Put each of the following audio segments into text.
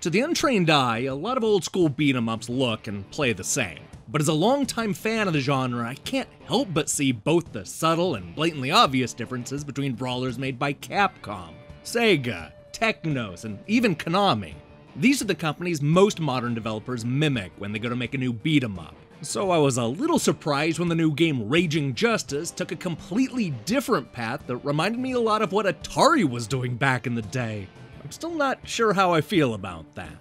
To the untrained eye, a lot of old-school beat-em-ups look and play the same. But as a longtime fan of the genre, I can't help but see both the subtle and blatantly obvious differences between brawlers made by Capcom, Sega, Technos, and even Konami. These are the companies most modern developers mimic when they go to make a new beat-em-up. So I was a little surprised when the new game Raging Justice took a completely different path that reminded me a lot of what Atari was doing back in the day. I'm still not sure how I feel about that.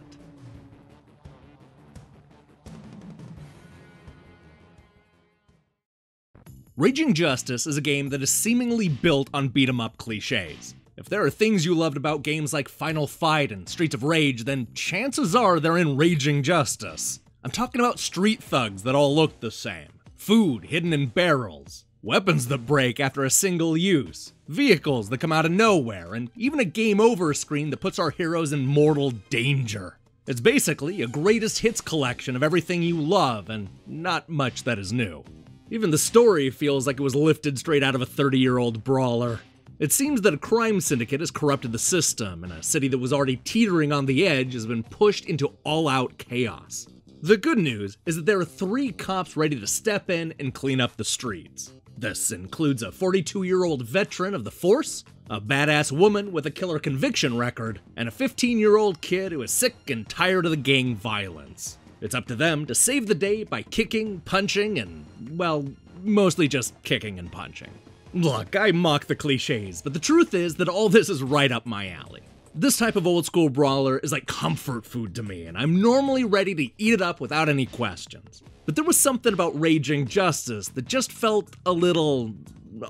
Raging Justice is a game that is seemingly built on beat-em-up cliches. If there are things you loved about games like Final Fight and Streets of Rage, then chances are they're in Raging Justice. I'm talking about street thugs that all look the same, food hidden in barrels, weapons that break after a single use, vehicles that come out of nowhere, and even a game over screen that puts our heroes in mortal danger. It's basically a greatest hits collection of everything you love, and not much that is new. Even the story feels like it was lifted straight out of a 30-year-old brawler. It seems that a crime syndicate has corrupted the system, and a city that was already teetering on the edge has been pushed into all-out chaos. The good news is that there are 3 cops ready to step in and clean up the streets. This includes a 42-year-old veteran of the force, a badass woman with a killer conviction record, and a 15-year-old kid who is sick and tired of the gang violence. It's up to them to save the day by kicking, punching, and, well, mostly just kicking and punching. Look, I mock the cliches, but the truth is that all this is right up my alley. This type of old-school brawler is like comfort food to me, and I'm normally ready to eat it up without any questions. But there was something about Raging Justice that just felt a little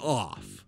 off.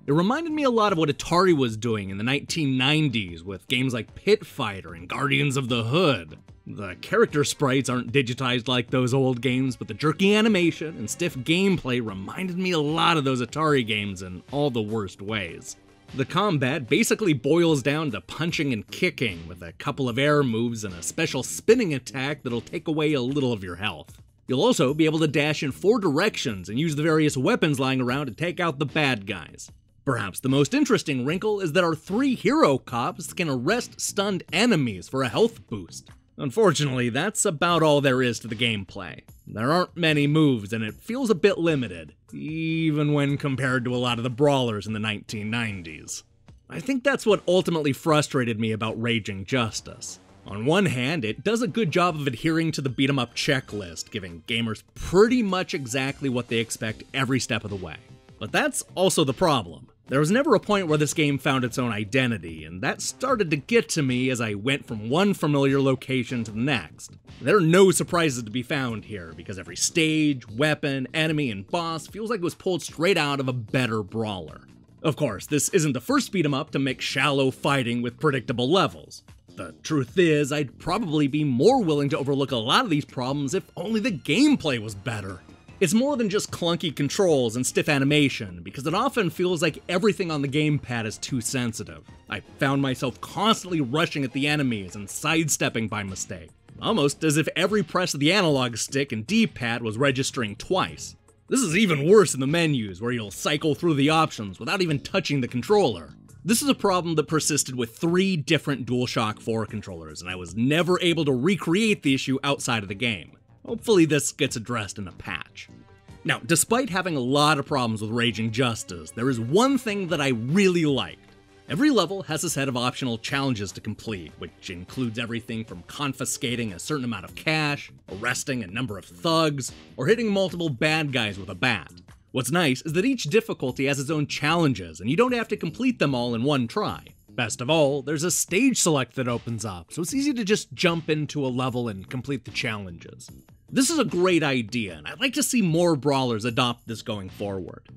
It reminded me a lot of what Atari was doing in the 1990s with games like Pit Fighter and Guardians of the Hood. The character sprites aren't digitized like those old games, but the jerky animation and stiff gameplay reminded me a lot of those Atari games in all the worst ways. The combat basically boils down to punching and kicking, with a couple of air moves and a special spinning attack that'll take away a little of your health. You'll also be able to dash in 4 directions and use the various weapons lying around to take out the bad guys. Perhaps the most interesting wrinkle is that our 3 hero cops can arrest stunned enemies for a health boost. Unfortunately, that's about all there is to the gameplay. There aren't many moves, and it feels a bit limited, even when compared to a lot of the brawlers in the 1990s. I think that's what ultimately frustrated me about Raging Justice. On one hand, it does a good job of adhering to the beat-em-up checklist, giving gamers pretty much exactly what they expect every step of the way. But that's also the problem. There was never a point where this game found its own identity, and that started to get to me as I went from one familiar location to the next. There are no surprises to be found here, because every stage, weapon, enemy, and boss feels like it was pulled straight out of a better brawler. Of course, this isn't the first beat-em-up to make shallow fighting with predictable levels. The truth is, I'd probably be more willing to overlook a lot of these problems if only the gameplay was better. It's more than just clunky controls and stiff animation, because it often feels like everything on the gamepad is too sensitive. I found myself constantly rushing at the enemies and sidestepping by mistake, almost as if every press of the analog stick and D-pad was registering twice. This is even worse in the menus, where you'll cycle through the options without even touching the controller. This is a problem that persisted with 3 different DualShock 4 controllers, and I was never able to recreate the issue outside of the game. Hopefully this gets addressed in a patch. Now, despite having a lot of problems with Raging Justice, there is one thing that I really liked. Every level has a set of optional challenges to complete, which includes everything from confiscating a certain amount of cash, arresting a number of thugs, or hitting multiple bad guys with a bat. What's nice is that each difficulty has its own challenges, and you don't have to complete them all in one try. Best of all, there's a stage select that opens up, so it's easy to just jump into a level and complete the challenges. This is a great idea, and I'd like to see more brawlers adopt this going forward.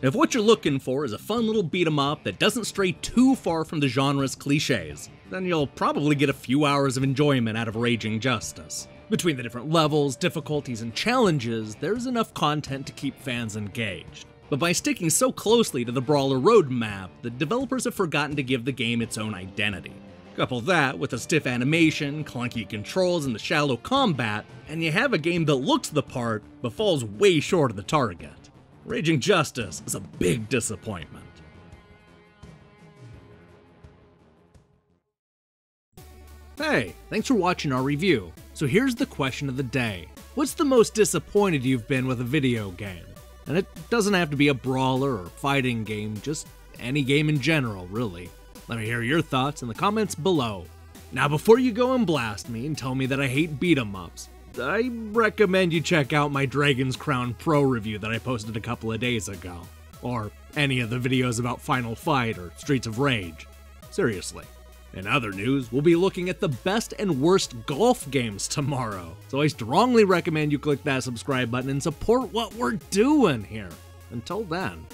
If what you're looking for is a fun little beat-em-up that doesn't stray too far from the genre's cliches, then you'll probably get a few hours of enjoyment out of Raging Justice. Between the different levels, difficulties, and challenges, there's enough content to keep fans engaged. But by sticking so closely to the brawler roadmap, the developers have forgotten to give the game its own identity. Couple that with the stiff animation, clunky controls, and the shallow combat, and you have a game that looks the part, but falls way short of the target. Raging Justice is a big disappointment. Hey, thanks for watching our review. So here's the question of the day. What's the most disappointed you've been with a video game? And it doesn't have to be a brawler or fighting game, just any game in general, really. Let me hear your thoughts in the comments below. Now before you go and blast me and tell me that I hate beat-em-ups, I recommend you check out my Dragon's Crown Pro review that I posted a couple of days ago. Or any of the videos about Final Fight or Streets of Rage. Seriously. In other news, we'll be looking at the best and worst golf games tomorrow, so I strongly recommend you click that subscribe button and support what we're doing here. Until then.